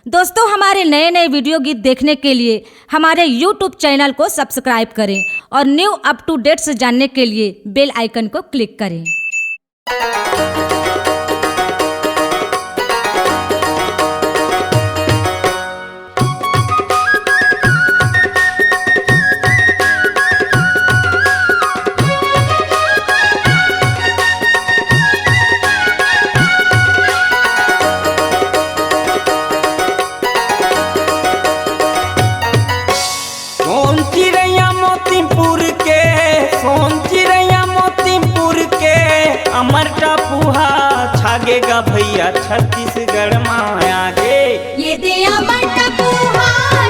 दोस्तों, हमारे नए नए वीडियो गीत देखने के लिए हमारे YouTube चैनल को सब्सक्राइब करें और न्यू अप टू डेट्स जानने के लिए बेल आइकन को क्लिक करें। अमर टापुहा छागेगा भैया छत्तीसगढ़ में आगे। ये दे अमर टापुहा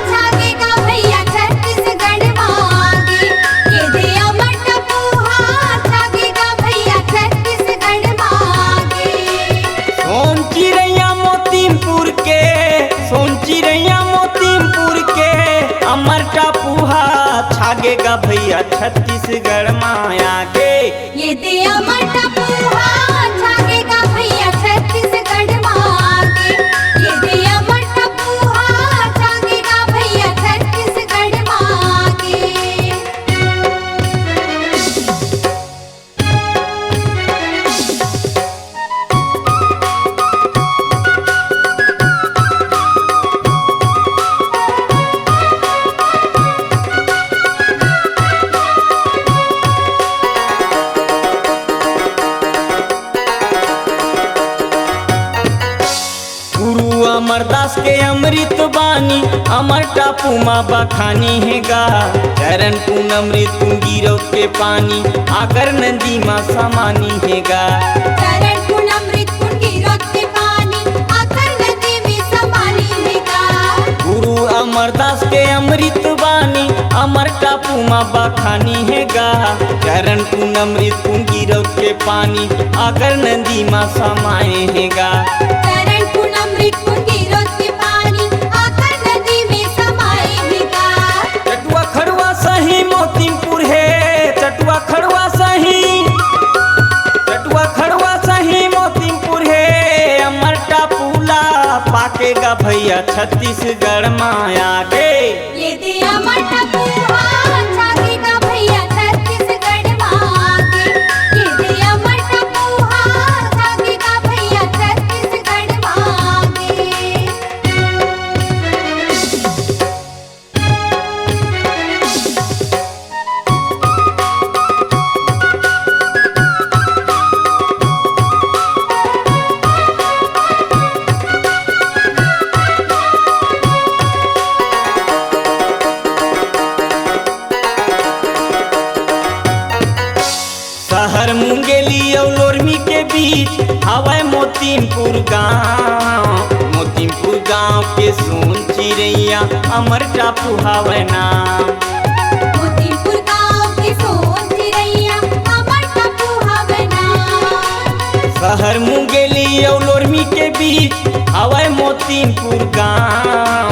छागेगा भैया छत्तीसगढ़ में आगे। ये दे अमर टापुहा छागेगा भैया छत्तीसगढ़ में आगे। सोन चिड़ैया मोतीमपुर के अमर टापुहा छागेगा भैया छत्तीसगढ़ में आगे। ये दे अमर टापुहा छागेगा भैया छत्तीसगढ़ में आगे। ये दे अमर टापुहा छागेगा भैया छत्तीसगढ़ में आगे। अमरदास के अमृत बानी अमर टापू माँ बखानी हैगा। चरण पूनम ऋतु गिरौत के पानी आकर नदी माँ समानी हैगा। चरण पूनम ऋतु गिरौत के पानी आकर नदी में समानी हैगा। गुरु अमरदास के अमृत बानी अमर टापू माँ बखानी हैगा। चरण पूनम ऋतु गिरौत के पानी आकर नदी माँ समाए हैगा। चरण पूनम ऋतु गिरौत के पानी आकर नदी में समाए हैगा। चटुआ खड़ुआ सही मोतीमपुर है। चटुआ खड़ुआ सही मोतीमपुर है। अमर टापूला पाकेगा भैया छत्तीसगढ़ में आगे। ये दे अमर टापुहा छागेगा भैया छत्तीसगढ़ में आगे। ये दे अमर टापुहा छागेगा भैया छत्तीसगढ़ में आगे। शहर मुंगेली और लोरमी के बीच हवाई मोतीमपुर गांव के सोन चिड़ैया अमर टापू हवाई नाम। मोतीमपुर गाँव के सोन चिड़ैया अमर टापू हवे नाम। शहर मुंगेली और लोरमी के बीच हवाई मोतीमपुर गांव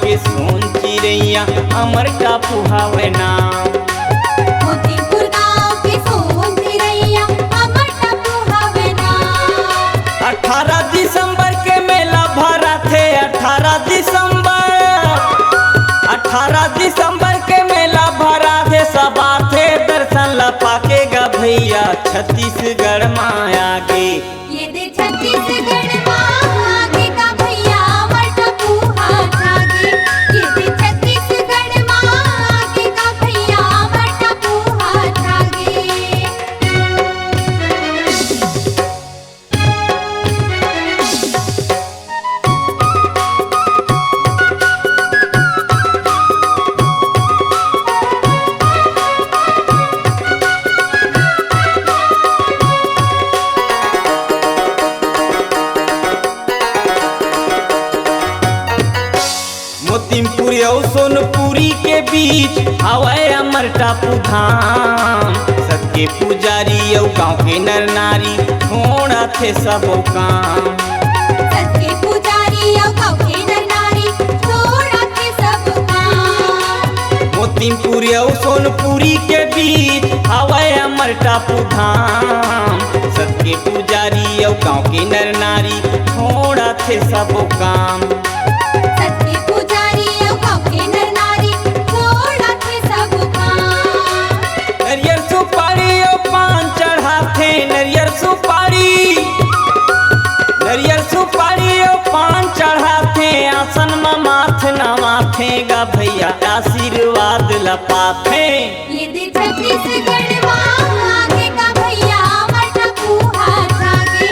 के सोन चिड़ैया अमर टापू हवाई नाम। मोतीमपुर गाँव के सोन चिड़ैया अमर टापू हवे नाम। 18 दिसंबर के मेला भरा थे। 18 दिसंबर के मेला भरा थे। सब आते दर्शन ला पाकेगा भैया छत्तीसगढ़ में आगे। ये दे छत्तीसगढ़ में आगेगा भैया अमर टापुहा छागे। ये दे छत्तीसगढ़ में आगेगा भैया अमर टापुहा छागे। मोतीमपुर और सोनपुरी के बीच हवाई अमर टापू धाम। सबके पुजारी और गाँव के नर नारी छोड़ा थे सब काम। सच्चे पुजारी और गाँव के नर नारी छोड़ा के सब काम। मोतीमपुर और सोनपुरी के बीच हवे अमर टापू धाम। सबके पुजारी और गाँव के नर नारी छोड़ा थे सब काम। सत्य पुजारी और गाँव के नर नारी छोड़ा थे सब काम। नरियर सुपारी और पान चढ़ाते, नरियर सुपारी और पान चढ़ाते, आसन में माथ नवाथे गा भैया आशीर्वाद लपाथे। ये दे छत्तीसगढ़ आगे का भैया अमर टापू हाथ आगे।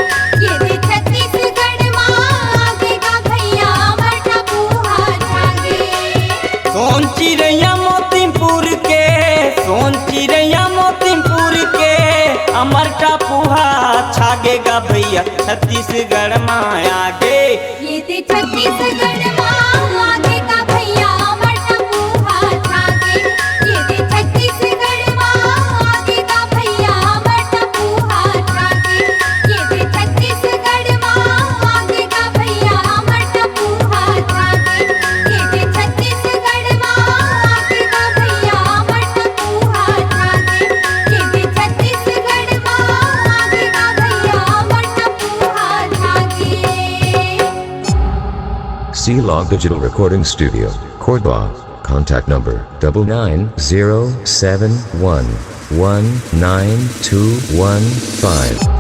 ये दे छत्तीसगढ़ आगे का भैया अमर टापू हाथ आगे। सोन चिड़ैया मोतीपुर के, सोन चिड़ैया मोतीपुर के अमर टापू छागेगा भैया छत्तीसगढ़ में आगे। ये दे छत्तीसगढ़ आगे का भैया अमर टापू हाथ आगे। ये दे छत्तीसगढ़ आगे का भैया अमर टापू हाथ आगे। ये दे छत्तीसगढ़ आगे का भैया अमर टापू हाथ आगे। ये दे छत्तीसगढ़ आगे का भैया अमर टापू हाथ आगे। ये दे छत्तीसगढ़ आगे का भैया अमर टापू हाथ आगे। C-Log Digital Recording Studio, Cordoba. Contact number 9907119215.